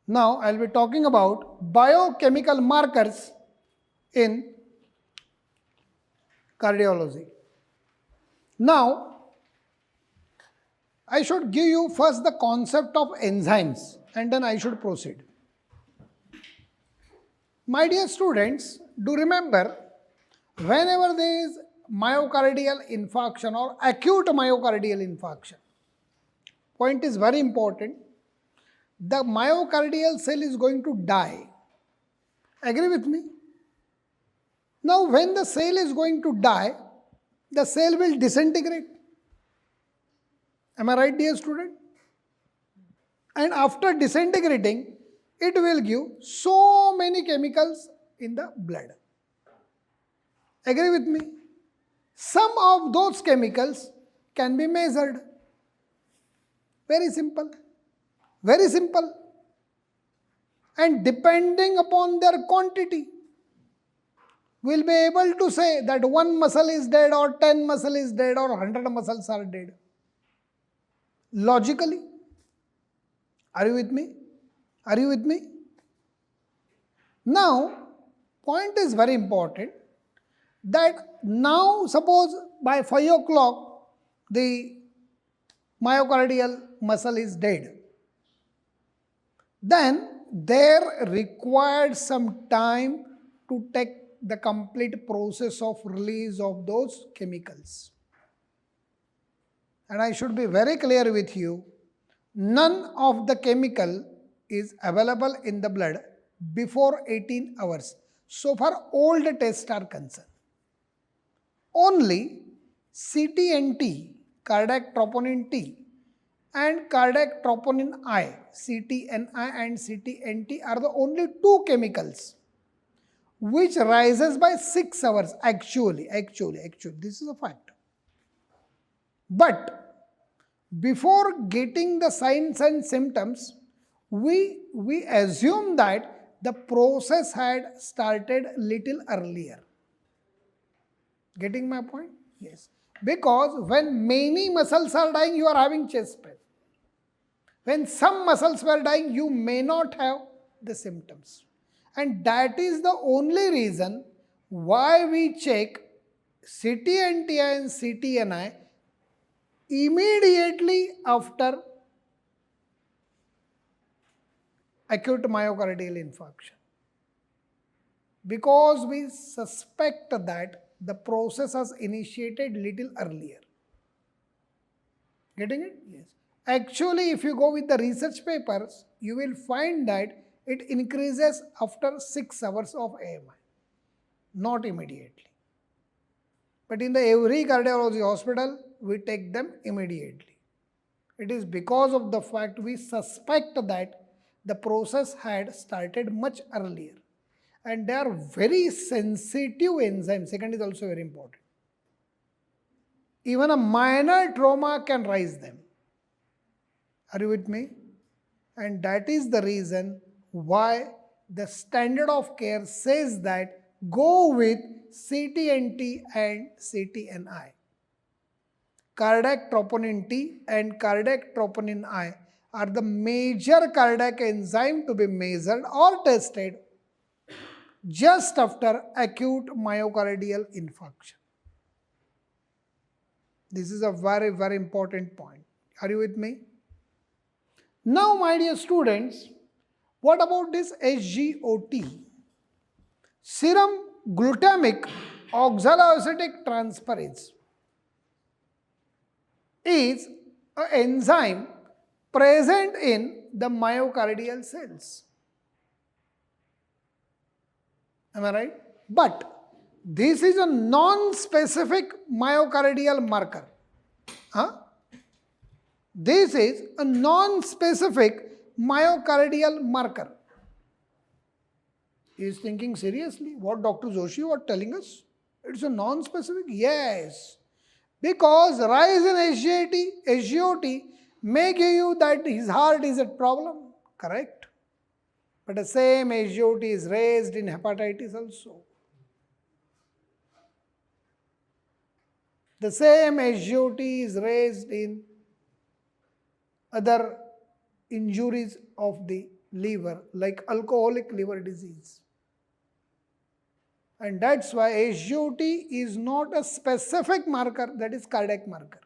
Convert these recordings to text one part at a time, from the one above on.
Now I will be talking about biochemical markers in cardiology. Now I should give you first the concept of enzymes and then I should proceed. My dear students, do remember whenever there is myocardial infarction or acute myocardial infarction, point is very important, the myocardial cell is going to die. Agree with me? Now when the cell is going to die, the cell will disintegrate. Am I right, dear student? And after disintegrating, it will give so many chemicals in the blood. Agree with me? Some of those chemicals can be measured. Very simple. Very simple. And depending upon their quantity, we'll be able to say that 1 muscle is dead or 10 muscle is dead or 100 muscles are dead. Logically. Are you with me? Are you with me? Now, point is very important that now suppose by 5 o'clock the myocardial muscle is dead. Then there required some time to take the complete process of release of those chemicals. And I should be very clear with you, none of the chemical is available in the blood before 18 hours. So far all the tests are concerned. Only CTNT, cardiac troponin T, and cardiac troponin I, CTNI and CTNT are the only two chemicals which rises by 6 hours actually, this is a fact. But before getting the signs and symptoms, we assume that the process had started little earlier. Getting my point? Yes. Because when many muscles are dying, you are having chest pain. When some muscles were dying, you may not have the symptoms. And that is the only reason why we check CTNT and CTNI immediately after acute myocardial infarction. Because we suspect that the process has initiated little earlier. Getting it? Yes. Actually, if you go with the research papers, you will find that it increases after 6 hours of AMI, not immediately. But in the every cardiology hospital, we take them immediately. It is because of the fact we suspect that the process had started much earlier. And they are very sensitive enzymes. Second is also very important. Even a minor trauma can rise them. Are you with me? And that is the reason why the standard of care says that go with CTNT and CTNI. Cardiac troponin T and cardiac troponin I are the major cardiac enzyme to be measured or tested just after acute myocardial infarction. This is a very, very important point. Are you with me? Now, my dear students, what about this SGOT? Serum glutamic oxaloacetic transferase is an enzyme present in the myocardial cells. Am I right? But this is a non-specific myocardial marker. This is a non-specific myocardial marker. He is thinking seriously what Dr. Joshi was telling us. It's a non-specific? Yes. Because rise in SGOT may give you that his heart is at problem. Correct? But the same SGOT is raised in hepatitis also. The same SGOT is raised in other injuries of the liver like alcoholic liver disease. And that's why SGOT is not a specific marker, that is cardiac marker.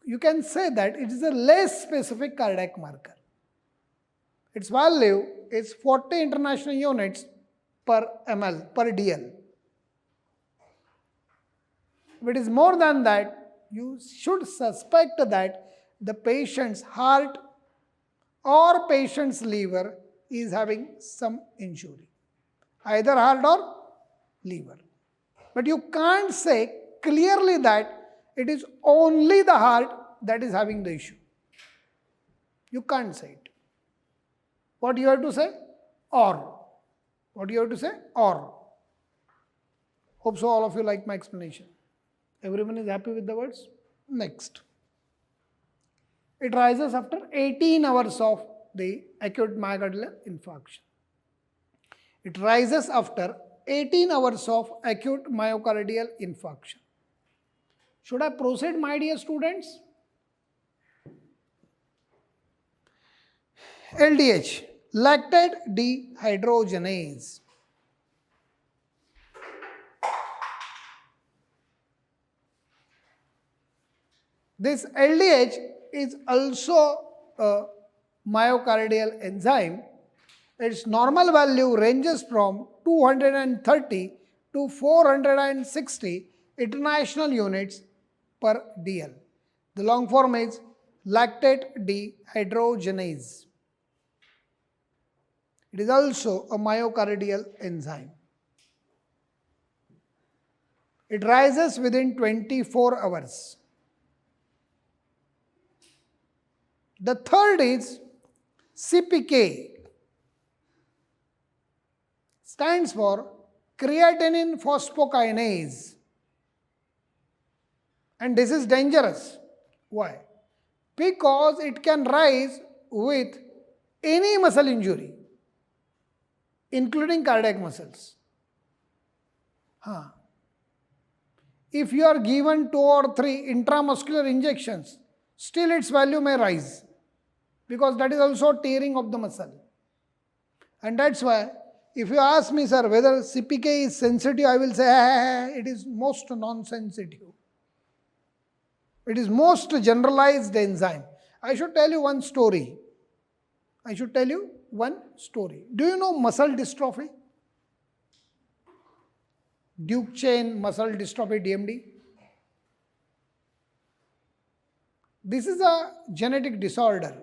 You can say that it is a less specific cardiac marker. Its value is 40 international units per ml, per dl. If it is more than that, you should suspect that the patient's heart or patient's liver is having some injury, either heart or liver. But you can't say clearly that it is only the heart that is having the issue. You can't say it. What you have to say? Or. What you have to say? Or. Hope so all of you like my explanation. Everyone is happy with the words? Next. It rises after 18 hours of the acute myocardial infarction. It rises after 18 hours of acute myocardial infarction. Should I proceed, my dear students? LDH, lactate dehydrogenase. This LDH is also a myocardial enzyme. Its normal value ranges from 230 to 460 international units per dl. The long form is lactate dehydrogenase. It is also a myocardial enzyme. It rises within 24 hours. The third is CPK. Stands for creatinine phosphokinase. And this is dangerous. Why? Because it can rise with any muscle injury, including cardiac muscles. If you are given 2 or 3 intramuscular injections, still its value may rise, because that is also tearing of the muscle. And that's why, if you ask me, sir, whether CPK is sensitive, I will say, it is most non-sensitive. It is most generalized enzyme. I should tell you one story. Do you know muscle dystrophy? Duchenne muscle dystrophy, DMD. This is a genetic disorder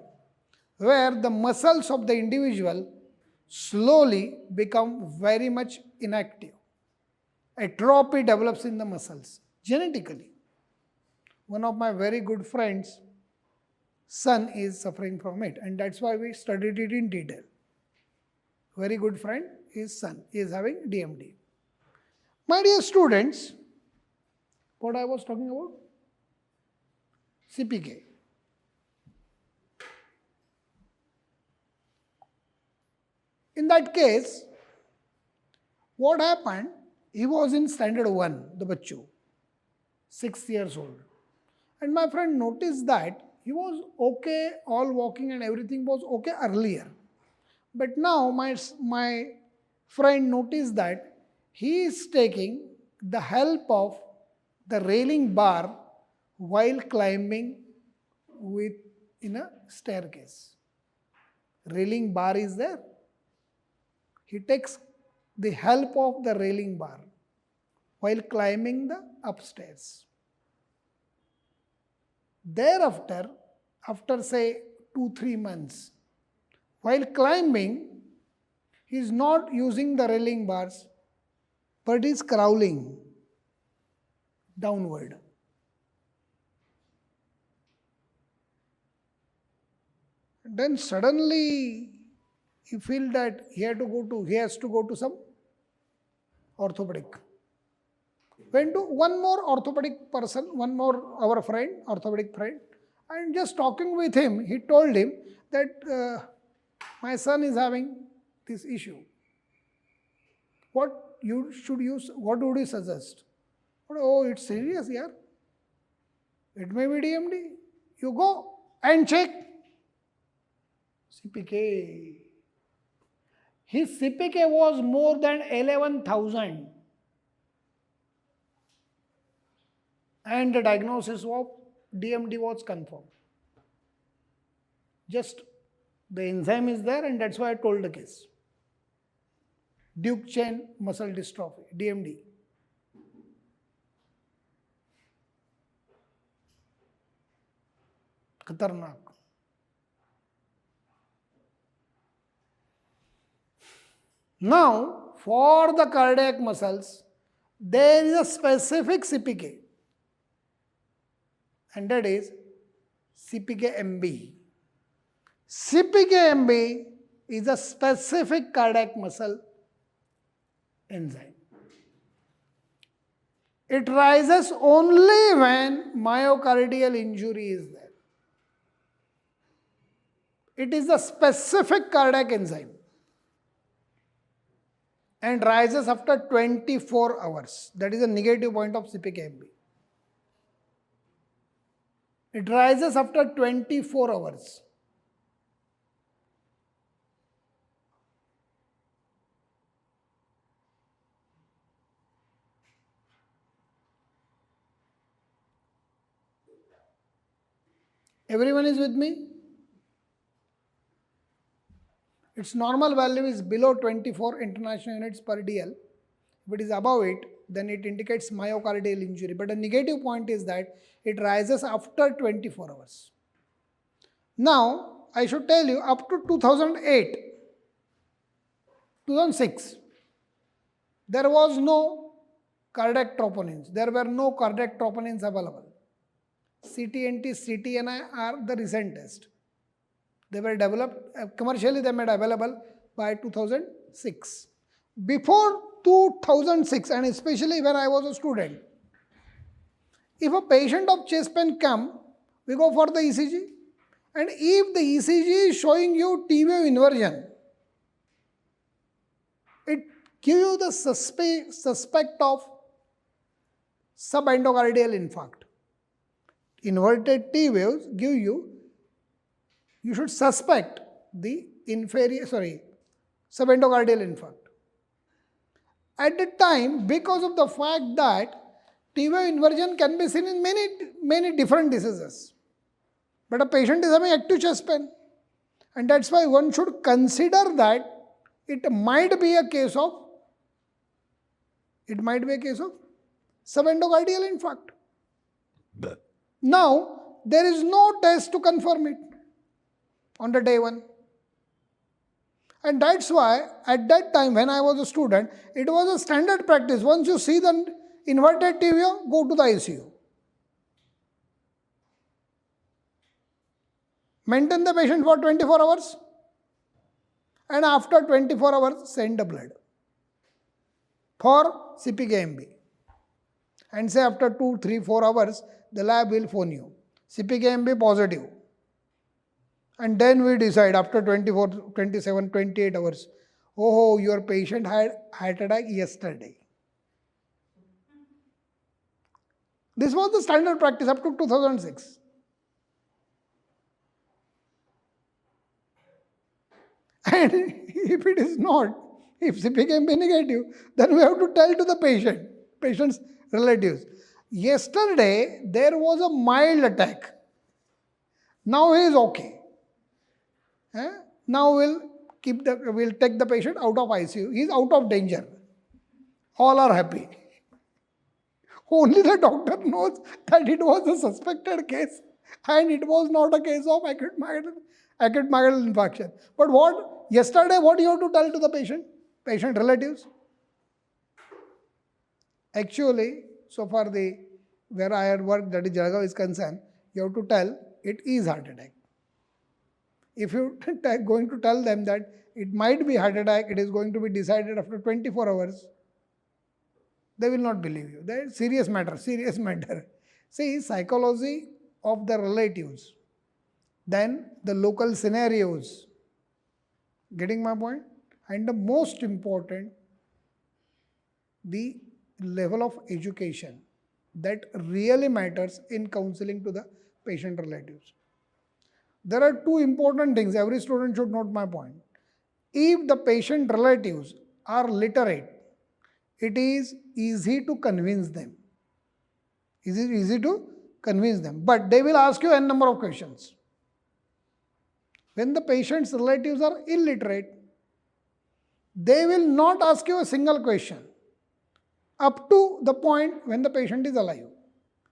where the muscles of the individual slowly become very much inactive. Atrophy develops in the muscles genetically. One of my very good friends' son is suffering from it, and that's why we studied it in detail. Very good friend, his son is having DMD. My dear students, what I was talking about? CPK. In that case, what happened? He was in standard 1, the bachchu, 6 years old. And my friend noticed that he was okay, all walking and everything was okay earlier. But now my friend noticed that he is taking the help of the railing bar while climbing in a staircase. Railing bar is there. He takes the help of the railing bar while climbing the upstairs. Thereafter, after say 2-3 months, while climbing, he is not using the railing bars, but is crawling downward. Then suddenly he feels that he has to go to some orthopedic. Went to one more orthopedic person, our friend, orthopedic friend, and just talking with him, he told him that my son is having this issue. What would you suggest? Oh, it's serious, yeah. It may be DMD. You go and check. CPK. His CPK was more than 11,000 and the diagnosis of DMD was confirmed. Just the enzyme is there and that's why I told the case. Duke chain muscle dystrophy, DMD. Khatarnak. Now, for the cardiac muscles, there is a specific CPK and that is CPK-MB. CPK-MB is a specific cardiac muscle enzyme. It rises only when myocardial injury is there. It is a specific cardiac enzyme and rises after 24 hours. That is a negative point of CPK-MB. It rises after 24 hours. Everyone is with me? Its normal value is below 24 international units per DL. If it is above it, then it indicates myocardial injury. But the negative point is that it rises after 24 hours. Now, I should tell you up to 2008, 2006, there was no cardiac troponins. There were no cardiac troponins available. CTNT, CTNI are the recent test. They were developed, commercially they made available by 2006. Before 2006 and especially when I was a student, if a patient of chest pain come, we go for the ECG and if the ECG is showing you T wave inversion, it gives you the suspect of subendocardial infarct. Inverted T waves give you should suspect the subendocardial infarct. At the time, because of the fact that T wave inversion can be seen in many different diseases, but a patient is having active chest pain, and that's why one should consider that it might be a case of subendocardial infarct. Now, there is no test to confirm it on the day one. And that's why at that time when I was a student, it was a standard practice. Once you see the inverted T wave, go to the ICU. Maintain the patient for 24 hours and after 24 hours send the blood for CPK-MB. And say after 2, 3, 4 hours, the lab will phone you. CPK-MB positive. And then we decide after 24, 27, 28 hours, oh, your patient had heart attack yesterday. This was the standard practice up to 2006. And if it is not, if CPK-MB negative, then we have to tell to the patient's relatives. Yesterday, there was a mild attack. Now he is okay. Now we'll take the patient out of ICU. He is out of danger. All are happy. Only the doctor knows that it was a suspected case and it was not a case of acute myocardial infarction. But yesterday what you have to tell to the patient relatives? Actually, so far where I had worked, that is Jalgaon is concerned, you have to tell it is heart attack. If you are going to tell them that it might be heart attack, it is going to be decided after 24 hours, they will not believe you. That is serious matter. See, psychology of the relatives, then the local scenarios. Getting my point? And the most important, the level of education that really matters in counseling to the patient relatives. There are two important things. Every student should note my point. If the patient relatives are literate, it is easy to convince them. Is it easy to convince them? But they will ask you n number of questions. When the patient's relatives are illiterate, they will not ask you a single question up to the point when the patient is alive.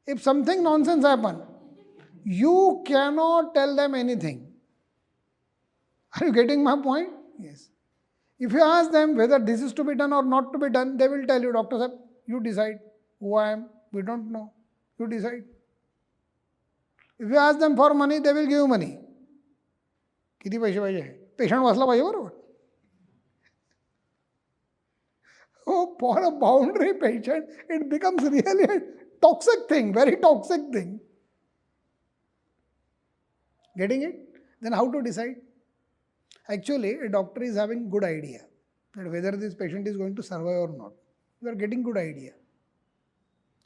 If something nonsense happens, you cannot tell them anything. Are you getting my point? Yes. If you ask them whether this is to be done or not to be done, they will tell you, Doctor Sahib, you decide. Who I am, we don't know. You decide. If you ask them for money, they will give you money. किती पैसे पाहिजे? Patient वाचला पाहिजे बरोबर. Oh, for a boundary patient, it becomes really a toxic thing, very toxic thing. Getting it? Then how to decide? Actually, a doctor is having good idea that whether this patient is going to survive or not. You are getting good idea.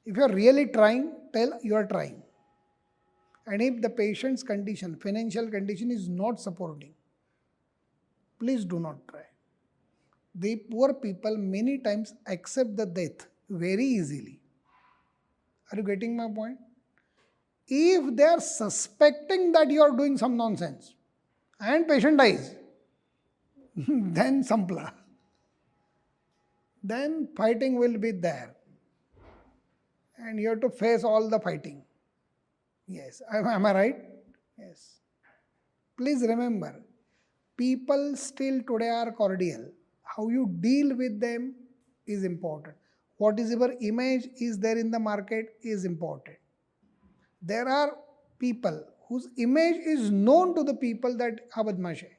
If you are really trying, tell you are trying. And if the patient's condition, financial condition is not supporting, please do not try. The poor people many times accept the death very easily. Are you getting my point? If they are suspecting that you are doing some nonsense and patient dies, then sampla. Then fighting will be there. And you have to face all the fighting. Yes. Am I right? Yes. Please remember, people still today are cordial. How you deal with them is important. What is your image is there in the market is important. There are people whose image is known to the people that ha badmash hai.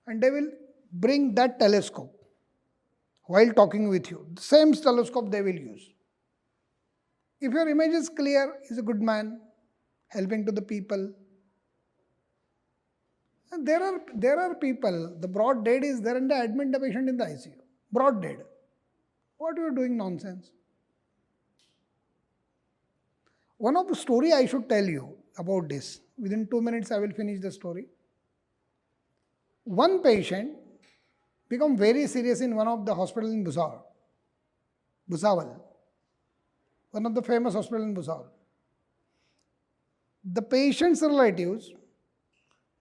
And they will bring that telescope while talking with you. The same telescope they will use. If your image is clear, he's a good man, helping to the people. And there are people, the broad dead is there and they admit the patient in the ICU. Broad dead. What are you doing nonsense? One of the story I should tell you about this. Within 2 minutes I will finish the story. One patient became very serious in one of the hospitals in Bhusawal. One of the famous hospitals in Bhusawal. The patient's relatives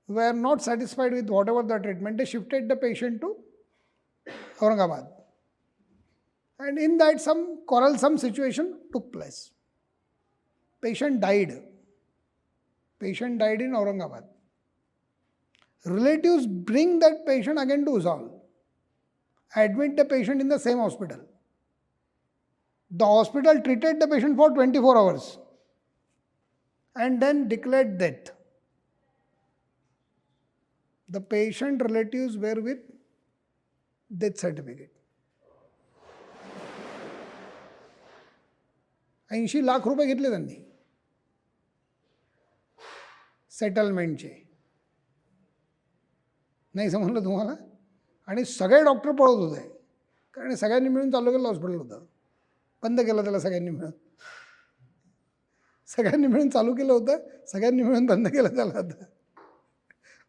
were not satisfied with whatever the treatment. They shifted the patient to Aurangabad. And in that some quarrelsome situation took place. Patient died. Patient died in Aurangabad. Relatives bring that patient again to Bhusawal. Admit the patient in the same hospital. The hospital treated the patient for 24 hours and then declared death. The patient relatives were with death certificate. 80 lakh रुपये घेतले त्यांनी सेटलमेंटचे. नाही समजलं तुम्हाला? आणि सगळे doctor पळत होते कारण सगळ्यांनी मिळून चालू केलं हॉस्पिटल होतं. बंद केलं त्याला सगळ्यांनी मिळून. सगळ्यांनी मिळून चालू केलं होतं, सगळ्यांनी मिळून बंद केलं त्याला आता.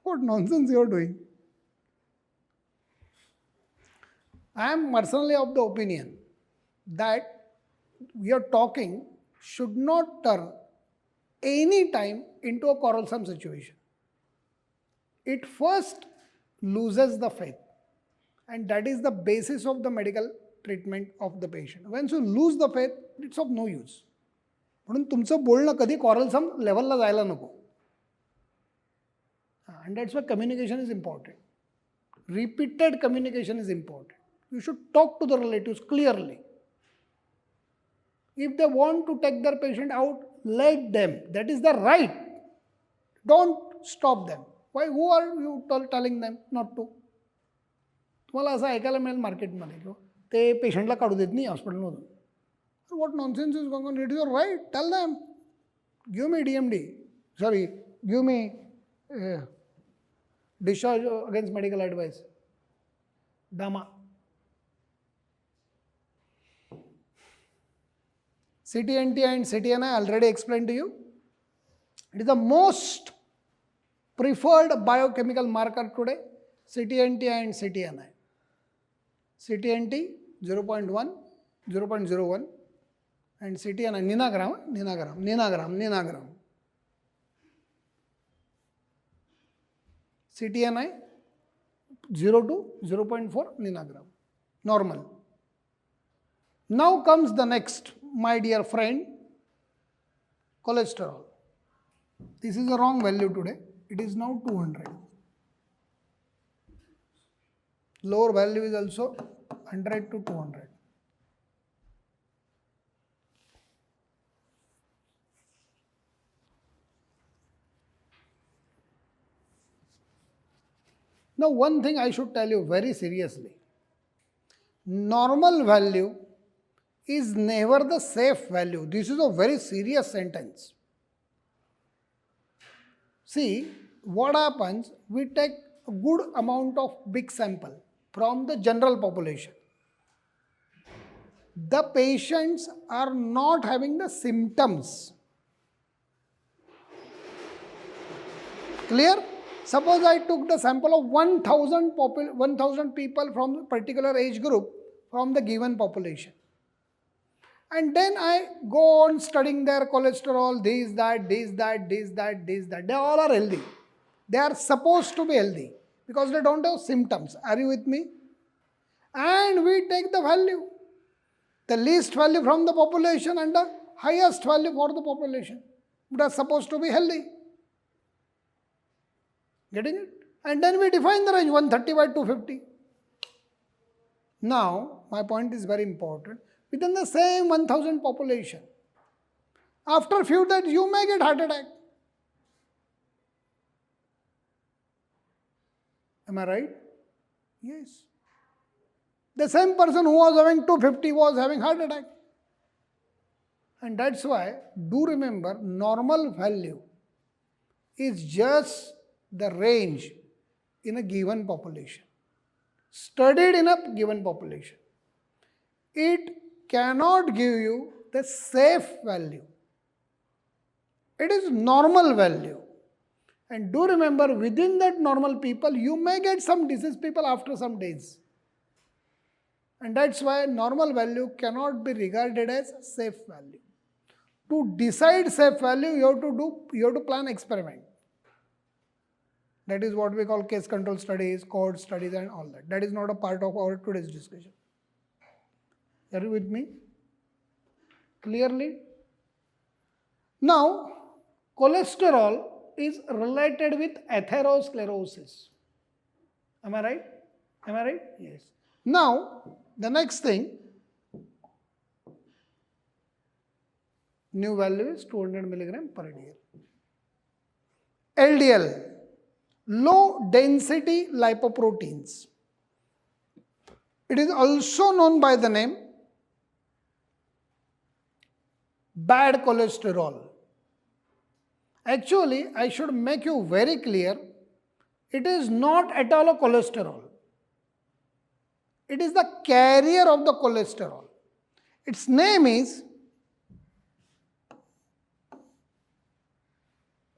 What nonsense you are doing? I am personally of the opinion that we are talking should not turn any time into a quarrelsome situation. It first loses the faith, and that is the basis of the medical treatment of the patient. Once you lose the faith, it's of no use. म्हणून तुमचं बोलणं कधी quarrelsome लेवलला जायला नको. And that's why communication is important. Repeated communication is important. You should talk to the relatives clearly. If they want to take their patient out, let them. That is their right. Don't stop them. Why? Who are you telling them not to? तुम्हाला असं ऐकायला मिळेल मार्केटमध्ये किंवा ते पेशंटला काढू देत नाही हॉस्पिटलमधून. What nonsense is going on? It is your right. Tell them. Give me DMD. Sorry, give me discharge against medical advice. DAMA. CTNT and CTN I already explained to you. It is the most preferred biochemical marker today, CTNT and CTNI. CTNT 0.1, 0.01 and CTNI ninagram. CTNI 0 to 0.4 ninagram, normal. Now comes the next, my dear friend, cholesterol. This is a wrong value today. It is now 200. Lower value is also 100 to 200. Now one thing I should tell you very seriously. Normal value is never the safe value. This is a very serious sentence. See, what happens, we take a good amount of big sample from the general population. The patients are not having the symptoms. Clear? Suppose I took the sample of 1000 people from a particular age group from the given population. And then I go on studying their cholesterol, this, that. They all are healthy. They are supposed to be healthy because they don't have symptoms. Are you with me? And we take the value. The least value from the population and the highest value for the population. They are supposed to be healthy. Getting it? And then we define the range 130 by 250. Now, my point is very important. Within the same 1000 population, after a few days, you may get heart attack. Am I right? Yes. The same person who was having 250 was having heart attack. And that's why, do remember, normal value is just the range in a given population, studied in a given population. It cannot give you the safe value. It is normal value. And do remember, within that normal people, you may get some disease people after some days. And that's why normal value cannot be regarded as safe value. To decide safe value, you have to plan experiment. That is what we call case control studies, cohort studies and all that. That is not a part of our today's discussion. Are you with me? Clearly? Now, cholesterol is related with atherosclerosis. Am I right? Am I right? Yes. Now, the next thing, new value is 200 milligram per day. LDL, low density lipoproteins. It is also known by the name bad cholesterol. Actually, I should make you very clear, it is not at all a cholesterol. It is the carrier of the cholesterol. Its name is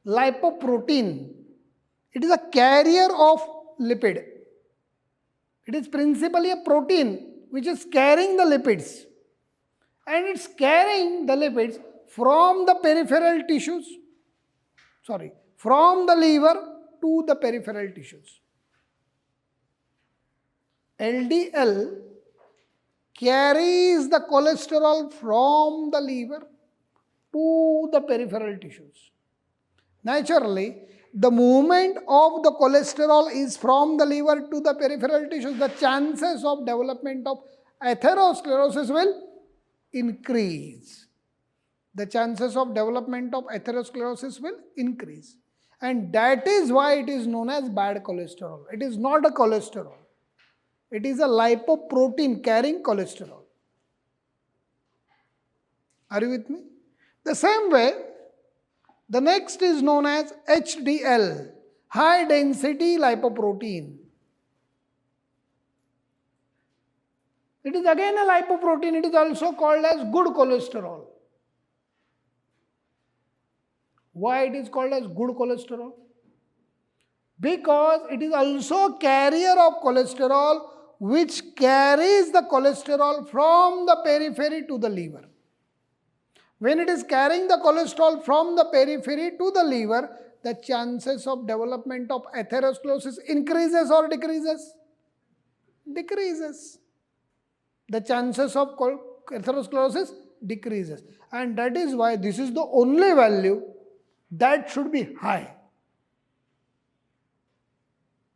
lipoprotein. It is a carrier of lipid. It is principally a protein which is carrying the lipids. And it's carrying the lipids from the peripheral tissues, from the liver to the peripheral tissues. LDL carries the cholesterol from the liver to the peripheral tissues. Naturally, the movement of the cholesterol is from the liver to the peripheral tissues. The chances of development of atherosclerosis will increase. The chances of development of atherosclerosis will increase. And that is why it is known as bad cholesterol. It is not a cholesterol. It is a lipoprotein carrying cholesterol. Are you with me? The same way, the next is known as HDL, high density lipoprotein. It is again a lipoprotein. It is also called as good cholesterol. Why it is called as good cholesterol? Because it is also carrier of cholesterol, which carries the cholesterol from the periphery to the liver. When it is carrying the cholesterol from the periphery to the liver, the chances of development of atherosclerosis increases or decreases? Decreases. The chances of atherosclerosis decreases. And that is why this is the only value that should be high.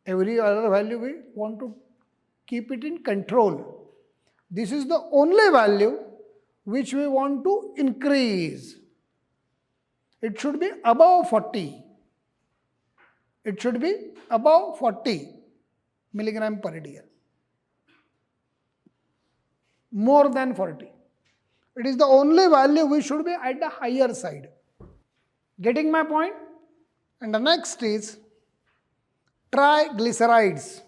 Every other value we want to keep it in control. This is the only value which we want to increase. It should be above 40. It should be above 40 milligram per dl. More than 40. It is the only value we should be at the higher side. Getting my point? And the next is triglycerides.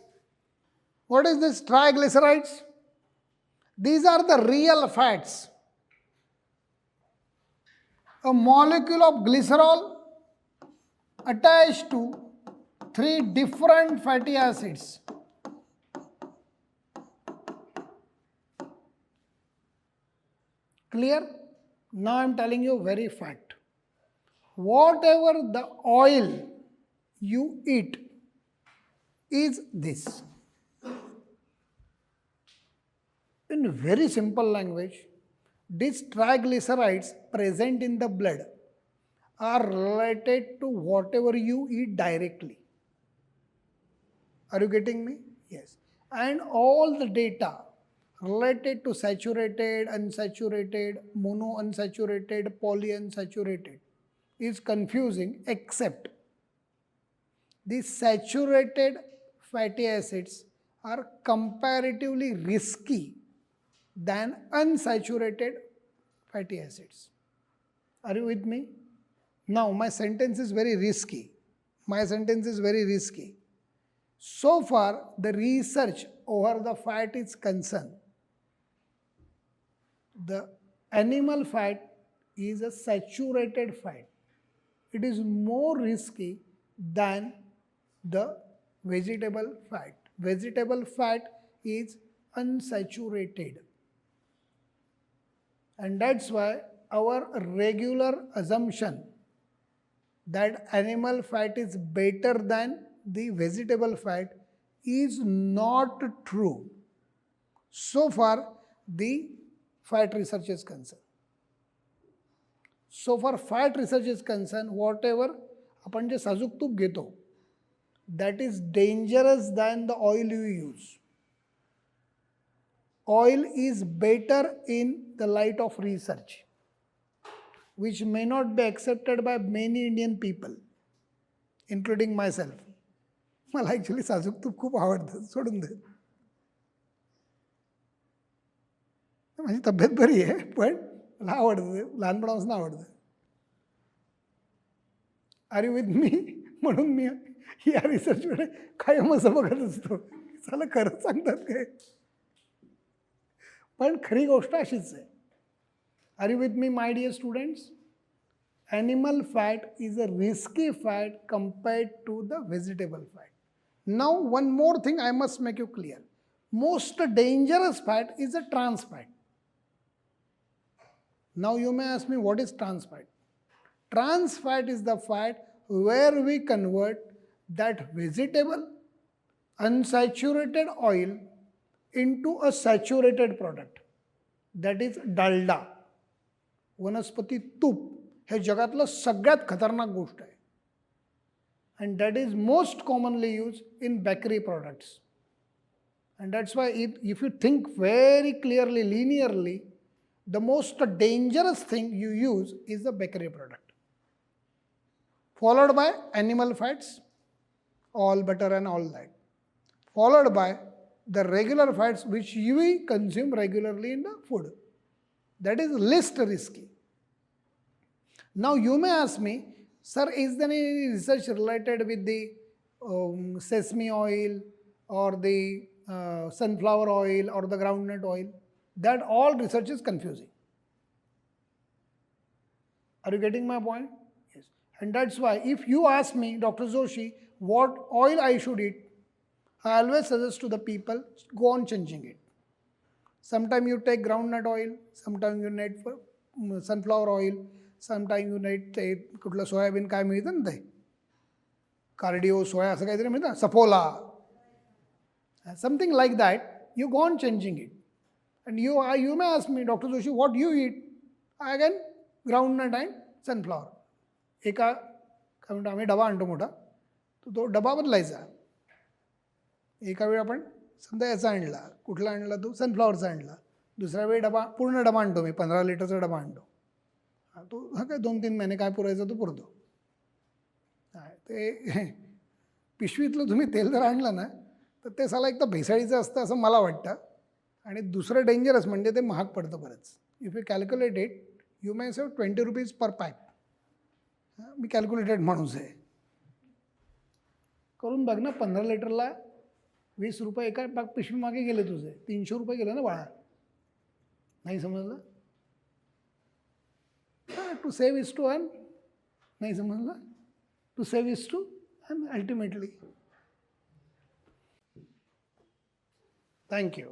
What is this triglycerides? These are the real fats. A molecule of glycerol attached to 3 different fatty acids. Clear? Now I am telling you very fact. Whatever the oil you eat is this. In very simple language, these triglycerides present in the blood are related to whatever you eat directly. Are you getting me? Yes. And all the data related to saturated, unsaturated, monounsaturated, polyunsaturated is confusing, except the saturated fatty acids are comparatively risky than unsaturated fatty acids. Are you with me? Now my sentence is very risky. My sentence is very risky. So far the research over the fat is concerned. The animal fat is a saturated fat. It is more risky than the vegetable fat. Vegetable fat is unsaturated. And that's why our regular assumption that animal fat is better than the vegetable fat is not true. So far, the fat research is concerned. So far fat research is concerned, whatever आपण जे साजूक तूप घेतो, that is dangerous than the oil you use. Oil is better in the light of research, which may not be accepted by many Indian people, including myself. मला actually साजूक तूप खूप आवडतं, सोडून दे. माझी तब्येत बरी आहे, पण मला आवडतं, लहानपणापासून आवडतं. Are you with me? म्हणून मी या रिसर्चकडे कायम असं बघत असतो, चला खरं सांगतात काय. पण खरी गोष्ट अशीच आहे. Are you with me my dear students? Animal fat is a risky fat compared to the vegetable fat. Now one more thing I must make you clear. Most dangerous fat is a trans fat. Now you may ask me, what is trans fat? Trans fat is the fat where we convert that vegetable unsaturated oil into a saturated product. That is dalda. वनस्पती तूप हे जगातलं सगळ्यात खतरनाक गोष्ट आहे. And that is most commonly used in bakery products. And that's why if you think very clearly, linearly, the most dangerous thing you use is the bakery product. Followed by animal fats, all butter and all that. Followed by the regular fats which we consume regularly in the food. That is least risky. Now you may ask me, sir, is there any research related with the sesame oil or the sunflower oil or the groundnut oil? That all research is confusing. Are you getting my point? Yes. And that's why if you ask me, Dr. Joshi, what oil I should eat, I always suggest to the people, go on changing it. Sometimes you take groundnut oil, sometimes you need sunflower oil, sometimes you need ते कुठलं soybean काय मिळतं ना ते cardio सोया असं काहीतरी मिळतं Saffola something like that. You go on changing it. And you may ask me, Dr. Joshi, what you eat? Again, groundnut and sunflower. एका काय म्हणतो आम्ही डबा आणतो मोठा तर तो डबा बदलायचा. एका वेळी आपण समजा याचा आणला, कुठला आणला तो सनफ्लॉवरचा आणला, दुसऱ्या वेळी डबा पूर्ण डबा आणतो मी 15 लिटरचा डबा आणतो. तो हा काय 2-3 महिने काय पुरायचा तो पुरतो. ते पिशवीतलं तुम्ही तेल जर आणलं ना तर ते साला एक तर भेसळीचं असतं असं मला वाटतं. आणि दुसरं डेंजरस म्हणजे ते महाग पडतं बरंच. If you calculate it you may save 20 rupees per pack. Me calculated माणूस आहे. करून बघ ना 15 लिटरला 20 रुपये एका पाक पिशवी मागे गेले तुझे 300 रुपये गेले ना बाळा. नाही समजलं. To save is to earn. नाही समजलं. To save is to earn ultimately. Thank you.